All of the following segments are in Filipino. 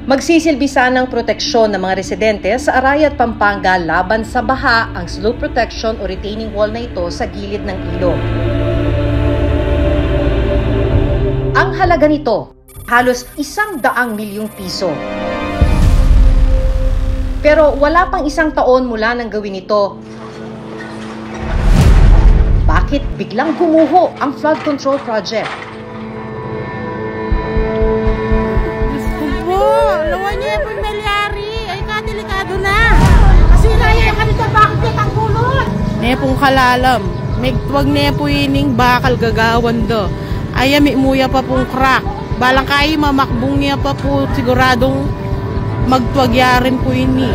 Magsisilbi sanang proteksyon ng mga residente sa Arayat, Pampanga laban sa baha ang slope protection o retaining wall na ito sa gilid ng ilog. Ang halaga nito, halos 100 milyong piso. Pero wala pang 1 taon mula nang gawin ito. Bakit biglang gumuho ang flood control project? Lawan niya yung milyari. Ay ka, delikado na. Kasi raya yung kanito, bakit niya ang kulot? Nepong kalalam. Wag nepo ining bakal gagawan do. Ay muya pa pong crack. Balang kayo mamakbong niya pa po siguradong magtuwagyarin po ini.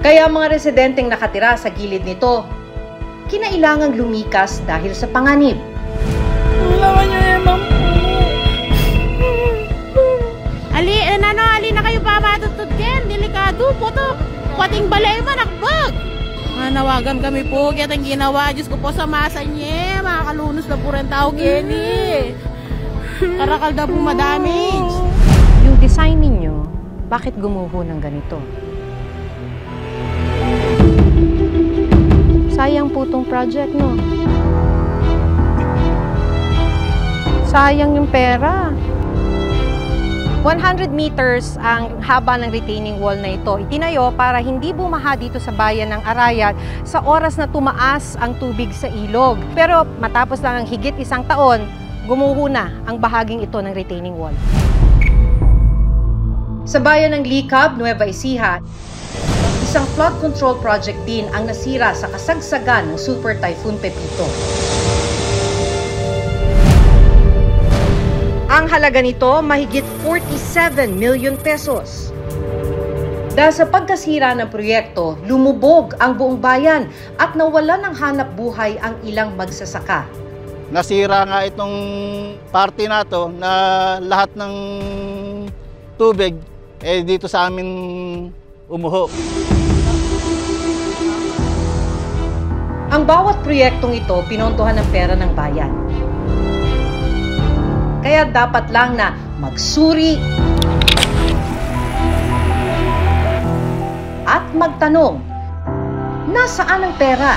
Kaya mga residenteng nakatira sa gilid nito, kinailangang lumikas dahil sa panganib. Lawan niyo yung Ali na kayo pa matutod ken, delikado po to. Pating balay man akbag. Manawagan kami po, kaya tayong ginawa. Diyos ko po sa masa niya, makakalunos na po rin tao Kenny. Karakal na po madamage. Yung design ninyo, bakit gumuho ng ganito? Sayang po tong project, no? Sayang yung pera. 100 meters ang haba ng retaining wall na ito. Itinayo para hindi bumaha dito sa bayan ng Arayat sa oras na tumaas ang tubig sa ilog. Pero matapos lang ang higit 1 taon, gumuho na ang bahaging ito ng retaining wall. Sa bayan ng Licab, Nueva Ecija, isang flood control project din ang nasira sa kasagsagan ng Super Typhoon Pepito. Ang halaga nito mahigit 47 million pesos. Dahil sa pagkasira ng proyekto, lumubog ang buong bayan at nawalan ng hanap buhay ang ilang magsasaka. Nasira nga itong party na to na lahat ng tubig dito sa amin umuho. Ang bawat proyektong ito pinondohan ng pera ng bayan. Kaya dapat lang na magsuri at magtanong, nasaan ang pera?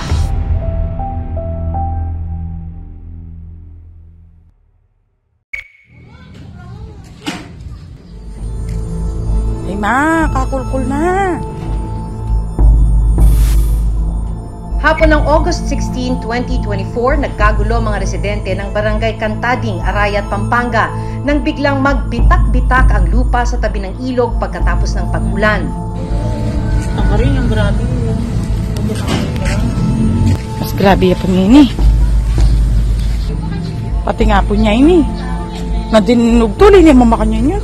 Ay ma, kakulkul na. Hapon ng August 16, 2024, nagkagulo mga residente ng Barangay Cantading, Arayat, Pampanga nang biglang magbitak-bitak ang lupa sa tabi ng ilog pagkatapos ng pag-ulan. Ang rin, ang grabe. Mas grabe po niya ini. Pati nga po niya ini. Nadinugtuloy niya mamakanya niya.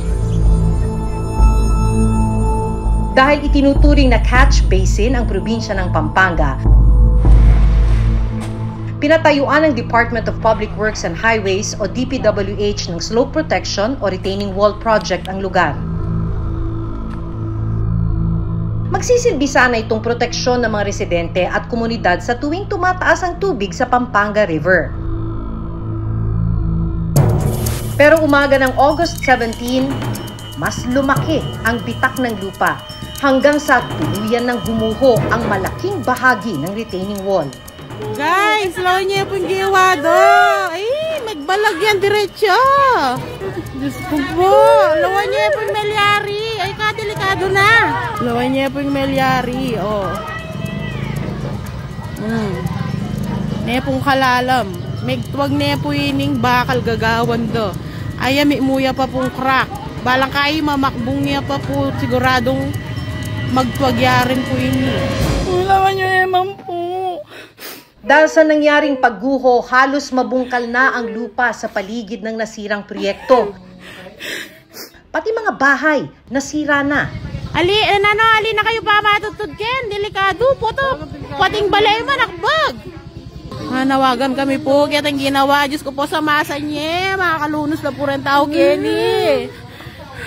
Dahil itinuturing na catch basin ang probinsya ng Pampanga, pinatayuan ng Department of Public Works and Highways o DPWH ng slope protection o retaining wall project ang lugar. Magsisilbi sana itong proteksyon ng mga residente at komunidad sa tuwing tumataas ang tubig sa Pampanga River. Pero umaga ng August 17, mas lumaki ang bitak ng lupa hanggang sa tuluyan ng gumuho ang malaking bahagi ng retaining wall. Guys, lawan niya po yung ginawa do. Ay, magbalag yan diretso. Diyos ko po, lawan niya po yung milyari. Ay ka, delikado na. Lawan niya po yung milyari, oh. Nepong kalalam. Wag nepo ining bakal gagawan do. Ay muya pa pong crack. Balang kayo mamakbong niya pa po siguradong magtuwagyarin po ini. Lawan niyo naman po. Dahil sa nangyaring pagguho, halos mabungkal na ang lupa sa paligid ng nasirang proyekto. Pati mga bahay, nasira na. Ali na kayo pa matutod ken, delikado po to. Pating balay man akbag. Manawagan kami po, kaya tayong ginawa. Diyos ko po sa masa niya, makakalunos na po rin tao Kenny.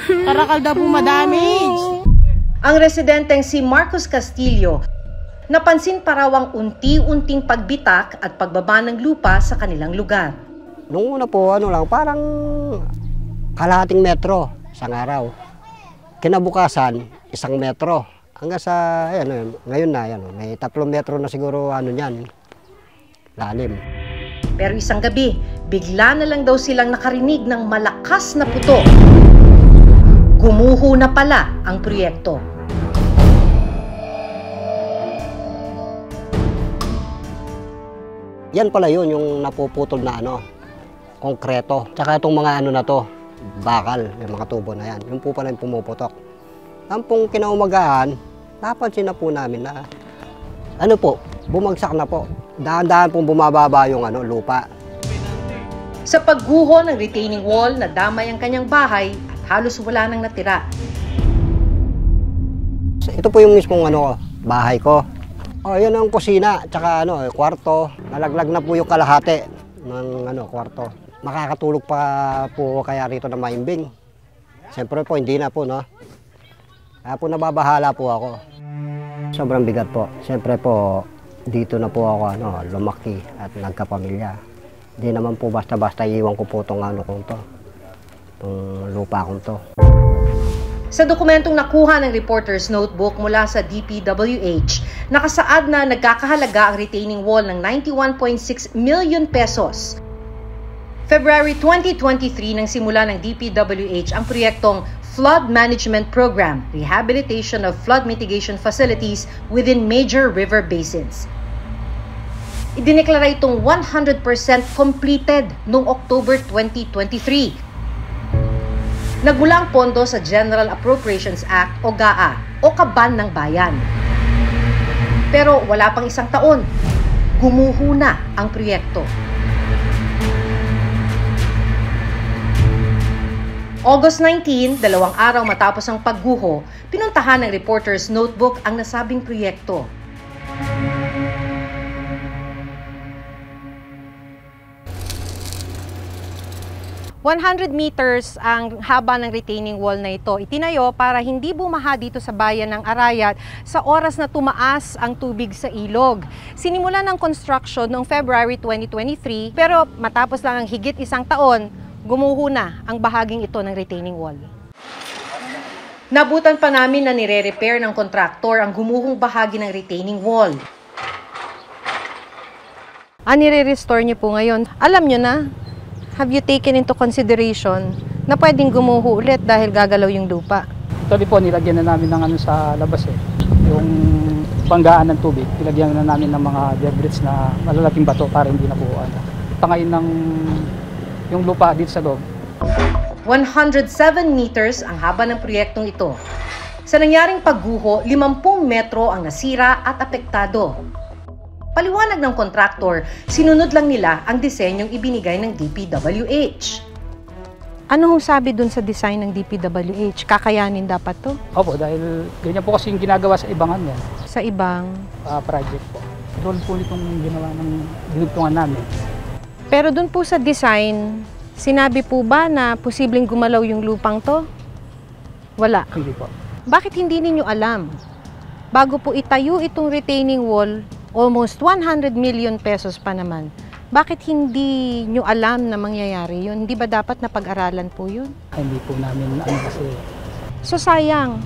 Karakal na po madamage. Ang residenteng si Marcos Castillo, napansin pa raw ang unti-unting pagbitak at pagbaba ng lupa sa kanilang lugar. Nung una po, parang kalahating metro isang araw. Kinabukasan, 1 metro. Hanggang sa, ayan, ngayon na, ayan, may 3 metro na siguro niyan, lalim. Pero isang gabi, bigla na lang daw silang nakarinig ng malakas na putok. Gumuho na pala ang proyekto. Yan pala yun, yung napuputol na konkreto. Tsaka itong mga na to, bakal, yung mga tubo na yan. Yung po pala yung pumuputok. Ang pong kinaumagahan, napansin na po namin na bumagsak na po. Dahan-dahan pong bumababa yung lupa. Sa pagguho ng retaining wall, nadamay ang kanyang bahay at halos wala nang natira. Ito po yung mismong bahay ko. Yan ang kusina, tsaka kwarto. Nalaglag na po yung kalahati ng kwarto. Makakatulog pa po kaya rito na maimbing. Siyempre po, hindi na po, no? Kaya po nababahala po ako. Sobrang bigat po. Siyempre po, dito na po ako lumaki at nagkapamilya. Hindi naman po basta-basta iwan ko po itong lupa kong to. Sa dokumentong nakuha ng reporter's notebook mula sa DPWH, nakasaad na nagkakahalaga ang retaining wall ng 91.6 million pesos. February 2023 nang simula ng DPWH ang proyektong Flood Management Program, Rehabilitation of Flood Mitigation Facilities within Major River Basins. Idineklara itong 100% completed noong October 2023. Nagmula ang pondo sa General Appropriations Act o GAA o Kaban ng Bayan. Pero wala pang 1 taon, gumuho na ang proyekto. August 19, 2 araw matapos ang pagguho, pinuntahan ng reporter's notebook ang nasabing proyekto. $100 meters ang haba ng retaining wall na ito. Itinayo para hindi bumaha dito sa bayan ng Arayat sa oras na tumaas ang tubig sa ilog. Sinimula ng construction noong February 2023 pero matapos lang ang higit 1 taon, gumuho na ang bahaging ito ng retaining wall. Nabutan pa namin na nire-repair ng kontraktor ang gumuhong bahagi ng retaining wall. Nire-restore niyo po ngayon. Alam niyo na, have you taken into consideration na pwedeng gumuho ulit dahil gagalaw yung lupa? Actually po, nilagyan na namin ng sa labas yung panggaan ng tubig. Nilagyan na namin ng mga debris na malalaking bato para hindi na po tangayin ng yung lupa dito sa loob. 107 meters ang haba ng proyektong ito. Sa nangyaring pagguho, 50 metro ang nasira at apektado. Paliwanag ng kontraktor, sinunod lang nila ang disenyong ibinigay ng DPWH. Ano hong sabi dun sa design ng DPWH? Kakayanin dapat to? Opo, dahil ganyan po kasi yung ginagawa sa ibang Sa ibang? Project po. Doon po itong ginawa ng dinugtungan namin. Pero dun po sa design, sinabi po ba na posibleng gumalaw yung lupang to? Wala. Hindi po. Bakit hindi ninyo alam? Bago po itayo itong retaining wall, almost 100 million pesos pa naman. Bakit hindi nyo alam na mangyayari yun? Hindi ba dapat na pag-aralan po yun? Hindi po namin kasi. So sayang.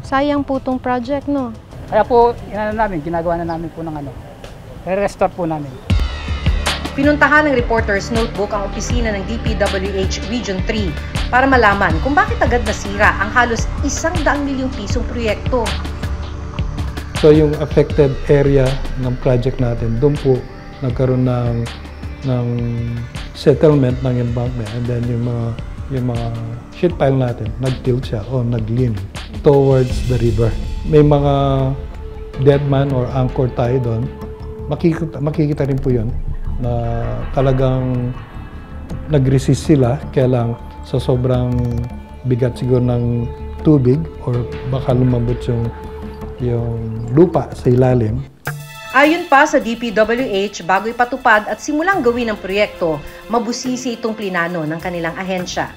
Sayang po itong project, no? Kaya po, ginagawa na namin po ng re-restore po namin. Pinuntahan ng reporter's notebook ang opisina ng DPWH Region 3 para malaman kung bakit agad nasira ang halos 100 milyong pisong proyekto. So yung affected area ng project natin, doon po nagkaroon ng settlement ng embankment, and then yung mga sheet pile natin, nag-tilt siya o nag-lean towards the river. May mga dead man or anchor tayo doon. Makikita rin po yun na talagang nag-resist sila, kaya lang sa sobrang bigat siguro ng tubig or baka lumabot yung lupa sa ilalim. Ayon pa sa DPWH, bago ipatupad at simulang gawin ang proyekto, mabusisi itong plinano ng kanilang ahensya.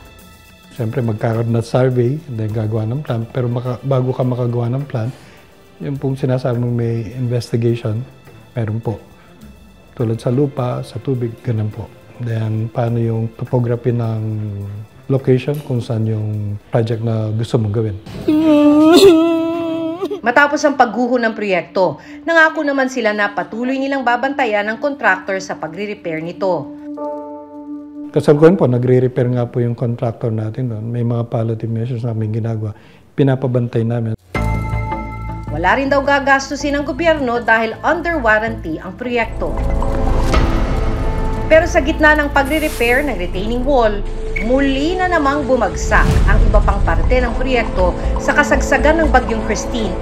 Siyempre magkakaroon na survey, then gagawa ng plan, pero bago ka makagawa ng plan, yung pong sinasabi mong may investigation, meron po. Tulad sa lupa, sa tubig, ganun po. Then, paano yung topography ng location kung saan yung project na gusto mong gawin. Matapos ang pagguho ng proyekto, nangako naman sila na patuloy nilang babantayan ng contractor sa pagre-repair nito. Kasalukuyan po, nagre-repair nga po yung contractor natin doon. May mga palliative measures namin ginagawa. Pinapabantay namin. Wala rin daw gagastusin ng gobyerno dahil under warranty ang proyekto. Pero sa gitna ng pagre-repair ng retaining wall, muli na namang bumagsak ang iba pang parte ng proyekto sa kasagsagan ng bagyong Christine.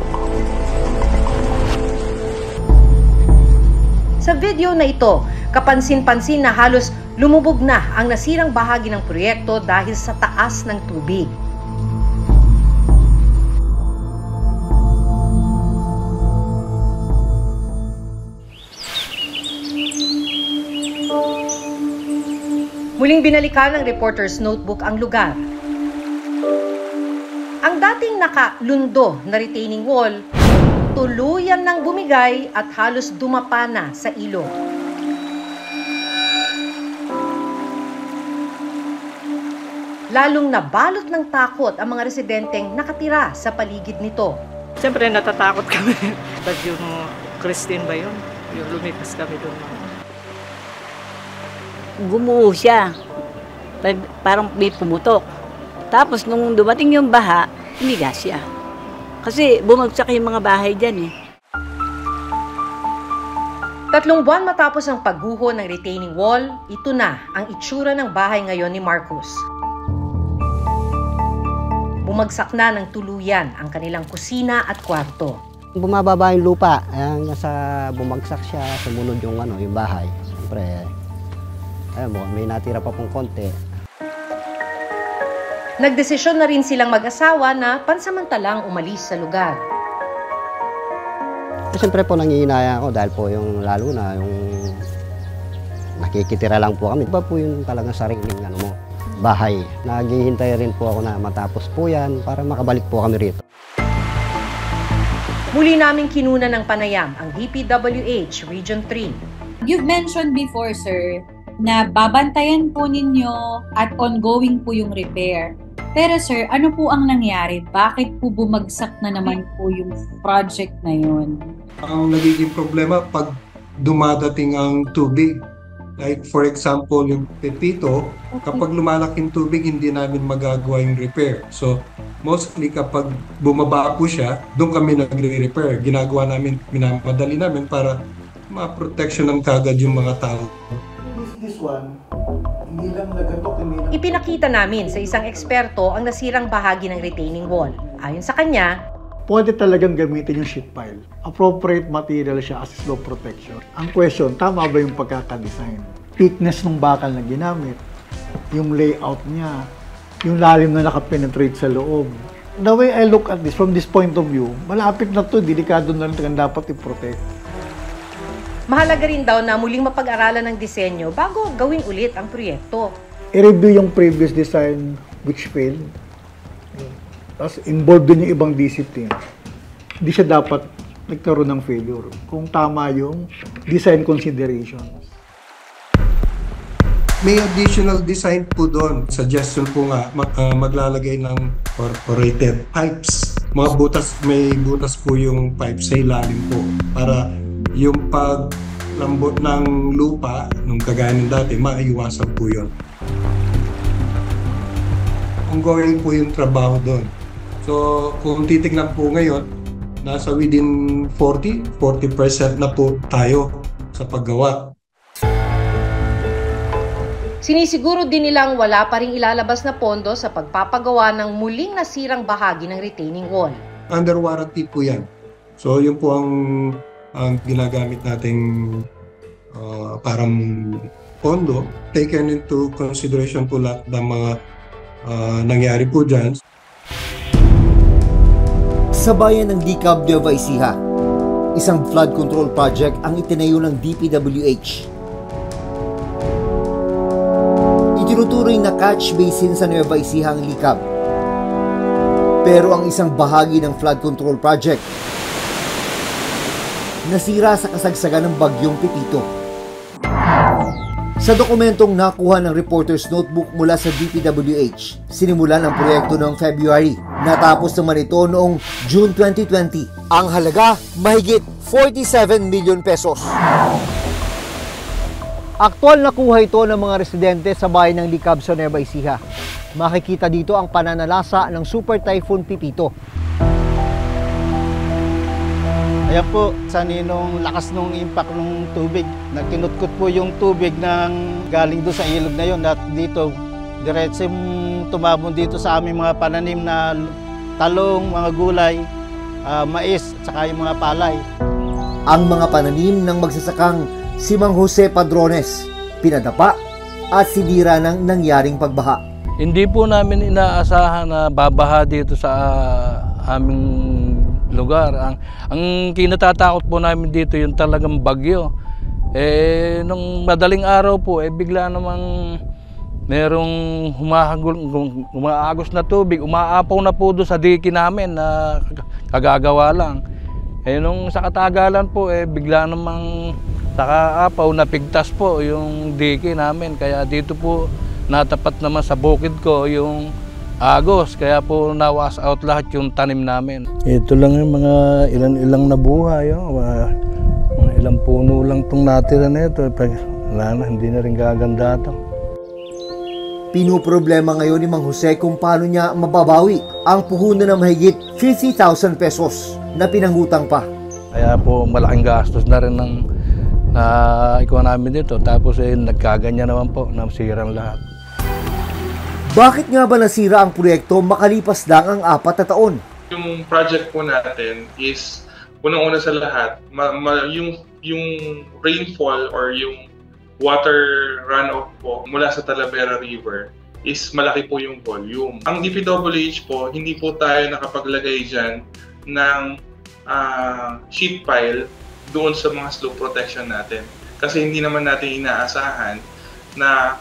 Sa video na ito, kapansin-pansin na halos lumubog na ang nasirang bahagi ng proyekto dahil sa taas ng tubig. Muling binalikan ng Reporter's Notebook ang lugar. Ang dating nakalundo na retaining wall, tuluyan nang bumigay at halos dumapa na sa ilog. Lalong nabalot ng takot ang mga residenteng nakatira sa paligid nito. Siyempre natatakot kami. But yung Christine ba yun? Yung lumipas kami doon. Gumuho siya. Parang may pumutok. Tapos nung dumating yung baha, umiga siya. Kasi bumagsak yung mga bahay dyan eh. 3 buwan matapos ang pagguho ng retaining wall, ito na ang itsura ng bahay ngayon ni Marcos. Bumagsak na ng tuluyan ang kanilang kusina at kwarto. Bumababa yung lupa, hanggang sa bumagsak siya, sumunod yung bahay. Siyempre, may natira pa pong konti. Nagdesisyon na rin silang mag-asawa na pansamantalang umalis sa lugar. Siyempre po nangihinaya ako dahil po yung lalo na yung nakikitira lang po kami. Iba po yung talagang sariling bahay. Naghihintay rin po ako na matapos po yan para makabalik po kami rito. Muli naming kinuna ng panayam ang DPWH Region 3. You've mentioned before, sir, na babantayan po ninyo at ongoing po yung repair. Pero sir, ano po ang nangyari? Bakit po bumagsak na naman po yung project na yun? Ang nagiging problema pag dumadating ang tubig. Like for example, yung Pepito, kapag lumalaking tubig, hindi namin magagawa yung repair. So, mostly kapag bumaba po siya, doon kami nagre-repair. Ginagawa namin, minamadali namin para ma-protection ng kagad yung mga tao. This one, hindi lang nagatok, hindi lang... Ipinakita namin sa isang eksperto ang nasirang bahagi ng retaining wall. Ayon sa kanya, pwede talagang gamitin yung sheet pile. Appropriate material siya as slope protection. Ang question, tama ba yung pagkakadesign? Thickness ng bakal na ginamit, yung layout niya, yung lalim na nakapenetrate sa loob. The way I look at this, from this point of view, malapit na to, delikado na rin dapat i-protect. Mahalaga rin daw na muling mapag-aralan ng disenyo bago gawin ulit ang proyekto. I-review yung previous design which failed. Tapos involved din yung ibang discipline. Hindi siya dapat nagkaroon ng failure kung tama yung design considerations. May additional design po doon. Suggestion po nga, maglalagay ng perforated pipes. Mga butas, may butas po yung pipes sa ilalim po para yung paglambot ng lupa, nung kagaya ng dati, maiwasan po yun. Ongoing po yung trabaho doon. So, kung titignan po ngayon, nasa within 40% na po tayo sa paggawa. Sinisiguro din nilang wala pa ring ilalabas na pondo sa pagpapagawa ng muling nasirang bahagi ng retaining wall. Under warranty po yan. So, yun po ang ginagamit nating parang pondo. Taken into consideration po lahat ng mga nangyari po dyan. Sa bayan ng Licab, Nueva Ecija, isang flood control project ang itinayo ng DPWH. Itinuturing na catch basin sa Nueva Ecija ang Licab. Pero ang isang bahagi ng flood control project nasira sa kasagsagan ng bagyong Pepito. Sa dokumentong nakuha ng reporter's notebook mula sa DPWH, sinimulan ang proyekto noong February. Natapos naman ito noong June 2020. Ang halaga, mahigit 47 million pesos. Aktual na kuha ito ng mga residente sa bayan ng Licab sa Nueva Ecija. Makikita dito ang pananalasa ng Super Typhoon Pipito. Ayan po, sa ninong lakas ng impact ng tubig. Nagkinutkot po yung tubig ng galing doon sa ilog na yun. At dito, diretso tumabon dito sa aming mga pananim na talong, mga gulay, mais, at saka yung mga palay. Ang mga pananim ng magsasakang si Mang Jose Padrones, pinadapa at sinira ng nangyaring pagbaha. Hindi po namin inaasahan na babaha dito sa aming lugar. Ang kinatatakot po namin dito yung talagang bagyo. Nung madaling araw po, bigla namang merong humaagos na tubig, umaapaw na po doon sa diki namin na kagagawa lang. Nung sa katagalan po, bigla namang sa kaapaw, napigtas po yung diki namin. Kaya dito po, natapat naman sa bukid ko yung agos, kaya po na-wash out lahat yung tanim namin. Ito lang yung mga ilang na buhay, mga ilang puno lang itong natira na ito. Wala na, hindi na rin gaganda ito. Pinoproblema ngayon ni Mang Jose kung paano niya mababawi ang puhunan ng mahigit 50,000 pesos na pinangutang pa. Kaya po malaking gastos na rin ng ikuha namin dito. Tapos nagkaganya naman po, nasirang lahat. Bakit nga ba nasira ang proyekto makalipas lang ang 4 na taon? Yung project po natin is, unang-una sa lahat, yung rainfall or yung water runoff po mula sa Talavera River is malaki po yung volume. Ang DPWH po, hindi po tayo nakapaglagay dyan ng sheet pile doon sa mga slope protection natin. Kasi hindi naman natin inaasahan na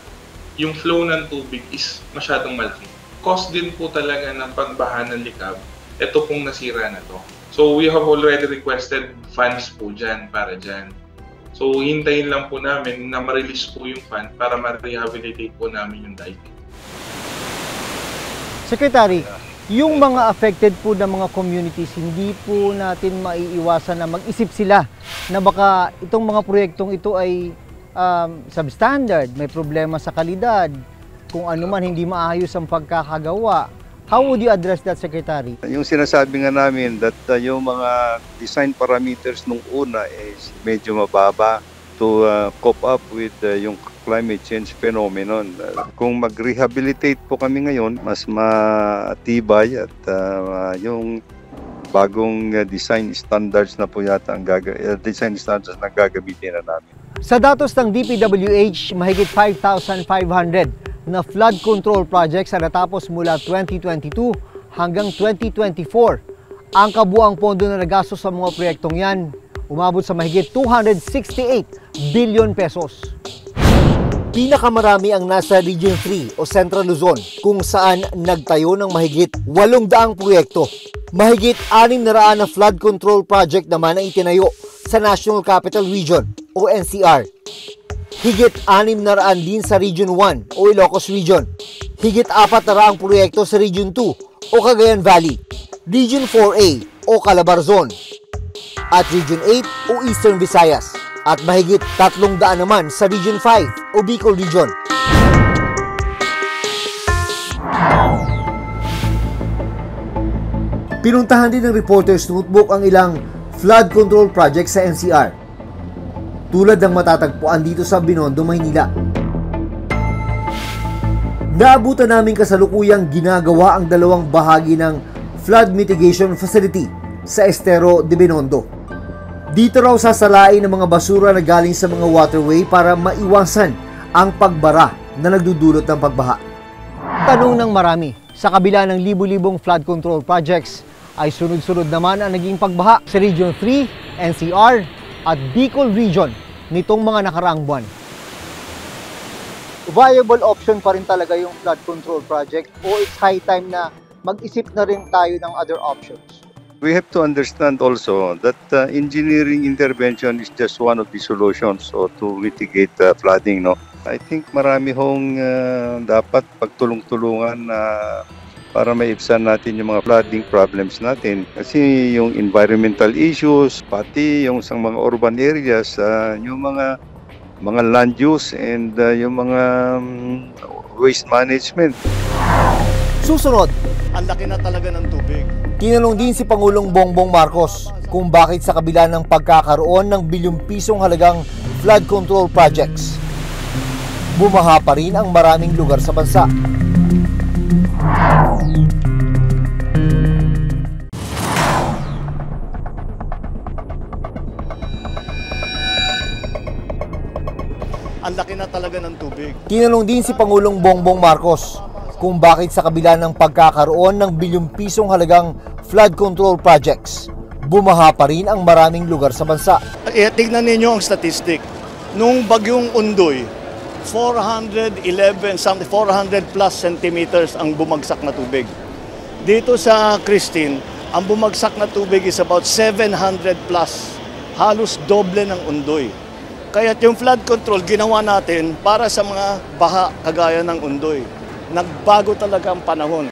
yung flow ng tubig is masyadong malaki. Cost din po talaga ng pagbaha ng Licab, ito pong nasira na to. So we have already requested funds po dyan, para dyan. So hintayin lang po namin na ma-release po yung fund para ma-rehabilitate po namin yung dike. Secretary, yung mga affected po ng mga communities, hindi po natin maiiwasan na mag-isip sila na baka itong mga proyektong ito ay substandard, may problema sa kalidad, kung ano man hindi maayos ang pagkakagawa. How would you address that, Secretary? Yung sinasabi nga namin that yung mga design parameters nung una is medyo mababa to cope up with yung climate change phenomenon. Kung mag-rehabilitate po kami ngayon, mas matibay at yung bagong design standards na po yata ang design standards na gagamitin na namin. Sa datos ng DPWH, mahigit 5,500 na flood control projects ang natapos mula 2022 hanggang 2024. Ang kabuang pondo na nagastos sa mga proyektong yan, umabot sa mahigit 268 billion pesos. Pinakamarami ang nasa Region 3 o Central Luzon, kung saan nagtayo ng mahigit 800 proyekto. Mahigit 600 na flood control project naman ang itinayo sa National Capital Region o NCR. Higit 600 din sa Region 1 o Ilocos Region. Higit 400 proyekto sa Region 2 o Cagayan Valley, Region 4A o Calabar Zone, at Region 8 o Eastern Visayas. At mahigit 300 naman sa Region 5 o Bicol Region. Pinuntahan din ng reporter's notebook ang ilang flood control projects sa NCR, tulad ng matatagpuan dito sa Binondo, Maynila. Naabutan namin kasalukuyang ginagawa ang dalawang bahagi ng flood mitigation facility sa Estero de Binondo. Dito raw sasalain ang mga basura na galing sa mga waterway para maiwasan ang pagbara na nagdudulot ng pagbaha. Tanong ng marami, sa kabila ng libu-libong flood control projects, ay sunod-sunod naman ang naging pagbaha sa Region 3, NCR at Bicol Region nitong mga nakaraang buwan. Viable option pa rin talaga yung flood control project o it's high time na mag-isip na rin tayo ng other options? We have to understand also that engineering intervention is just one of the solutions to mitigate flooding, no? I think marami hong dapat pagtulong-tulungan na para maibsan natin yung mga flooding problems natin. Kasi yung environmental issues, pati yung sa mga urban areas, yung mga land use and yung mga waste management. Susunod, ang laki na talaga ng tubig. Tinanong din si Pangulong Bongbong Marcos kung bakit sa kabila ng pagkakaroon ng bilyong pisong halagang flood control projects, bumaha pa rin ang maraming lugar sa bansa. Ang laki na talaga ng tubig. Tinanong din si Pangulong Bongbong Marcos kung bakit sa kabila ng pagkakaroon ng bilyong pisong halagang flood control projects, bumaha pa rin ang maraming lugar sa bansa. Tignan ninyo ang statistic. Nung bagyong Undoy, 400 plus centimeters ang bumagsak na tubig. Dito sa Christine, ang bumagsak na tubig is about 700 plus. Halos doble ng Undoy. Kaya yung flood control ginawa natin para sa mga baha kagaya ng Undoy. Nagbago talaga ang panahon.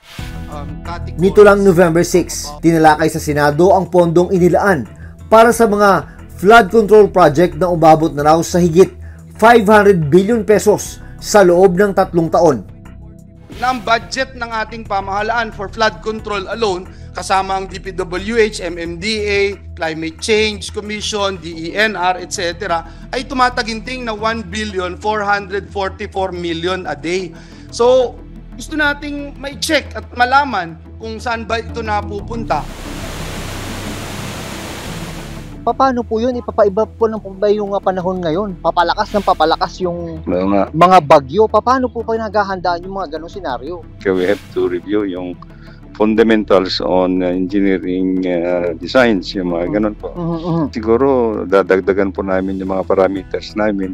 Nito lang November 6, tinalakay sa Senado ang pondong inilaan para sa mga flood control project na umabot na raw sa higit 500 billion pesos sa loob ng 3 taon. Na ang budget ng ating pamahalaan for flood control alone, kasama ang DPWH, MMDA, Climate Change Commission, DENR, etc., ay tumataginting na 1,444,000,000 a day. So, gusto nating may check at malaman kung saan ba ito napupunta. Paano po yun? Ipapaiba po ng yung panahon ngayon. Papalakas ng papalakas yung mga bagyo. Paano po kayo naghahandaan yung mga ganong senaryo? We have to review yung fundamentals on engineering designs, yung mga ganon po. Siguro dadagdagan po namin yung mga parameters namin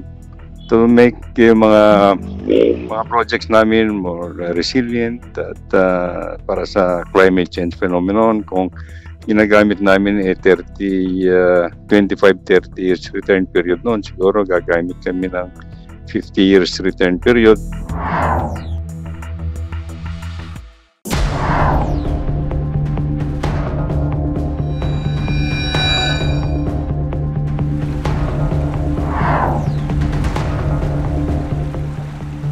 to make yung mga projects namin more resilient at para sa climate change phenomenon. Kung ginagamit namin 25-30 years return period noon, siguro gagamit kami ng 50 years return period.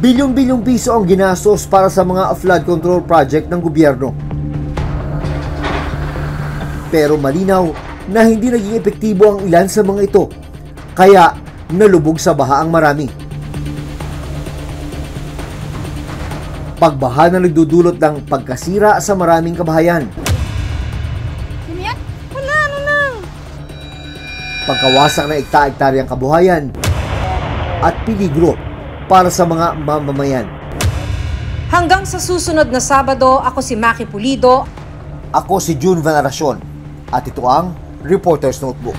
Bilyong-bilyong piso ang ginastos para sa mga flood control project ng gobyerno. Pero malinaw na hindi naging epektibo ang ilan sa mga ito, kaya nalubog sa baha ang marami. Pagbaha na nagdudulot ng pagkasira sa maraming kabahayan. Pagkawasak ng ekta-ektaryang kabuhayan at peligro para sa mga mamamayan. Hanggang sa susunod na Sabado, ako si Maki Pulido. Ako si June Veneracion at ito ang Reporter's Notebook.